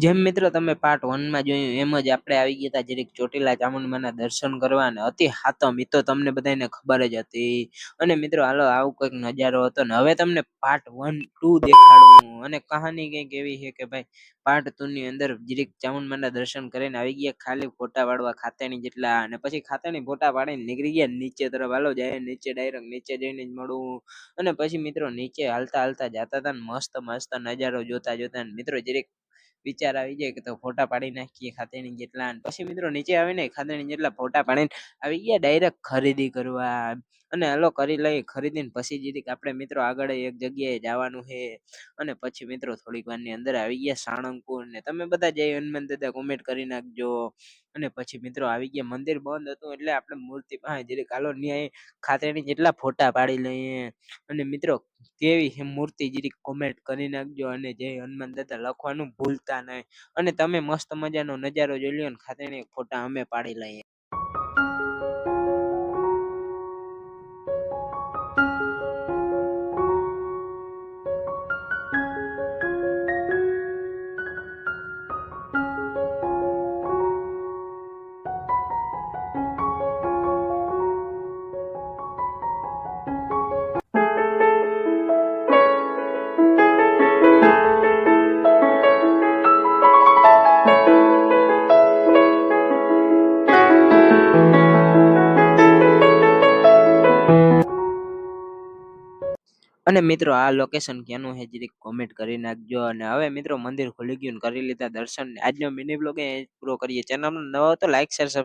જેમ મિત્રો તમે પાર્ટ 1 માં જોયું એમ જ આપણે આવી ગયા હતા જરીક ચોટીલા ચામુંડમાના દર્શન કરવા અને અતિ હાતમ ઈ તો તમને બધાને ખબર જ હતી. અને મિત્રો હાલો આવું કંઈક નજારો હતો ને હવે તમને પાર્ટ 1 2 દેખાડું અને કહાની કંઈક એવી છે કે ભાઈ પાર્ટ 2 ની અંદર જરીક ચામુંડમાના દર્શન કરીને આવી ગયા ખાલી ફોટા પાડવા ખાતેની જેટલા અને પછી ખાતેની ફોટા પાડીને નીકળી ગયા નીચે તરફ હાલો જાય નીચે ડાયરેક્ટ નીચે જઈને જ મળું. અને પછી મિત્રો નીચે હાલતા હાલતા જતા હતા ને મસ્ત મસ્ત નજારો જોતા જોતા મિત્રો જરીક વિચાર આવી જાય કે તો ફોટા પાડી નાખીએ ખાતેની જેટલા પછી મિત્રો નીચે આવીને ખાતેની જેટલા ફોટા પાડીને આવી ગયા ડાયરેક્ટ ખરીદી કરવા અને હાલો કરી લઈ ખરીદીને પછી જીરીક આપણે મિત્રો આગળ એક જગ્યાએ જવાનું છે. અને પછી મિત્રો થોડીક વારની અંદર આવી ગયા સાળંગપુર ને તમે બધા જય હનુમાન દાદા કોમેન્ટ કરી નાખજો. અને પછી મિત્રો આવી ગયા મંદિર બંધ હતું એટલે આપણે મૂર્તિ પાસે જરીક હાલો ન્યાય ખાતેની જેટલા ફોટા પાડી લઈએ. અને મિત્રો કેવી છે મૂર્તિ જરીક કોમેન્ટ કરી નાખજો અને જય હનુમાન દાદા લખવાનું ભૂલતા નહીં. અને તમે મસ્ત મજાનો નજારો જોઈ લ્યો ને ખાતેની ફોટા અમે પાડી લઈએ. અને મિત્રો આ લોકેશન ક્યાંનું છે જરીક કોમેન્ટ કરી નાખજો. અને હવે મિત્રો મંદિર ખુલી ગયું ને કરી લીધા દર્શન. આજનો મિની બ્લોગ પૂરો કરીએ. ચેનલ નવો તો લાઈક શેર સબસ્ક્રાઇબ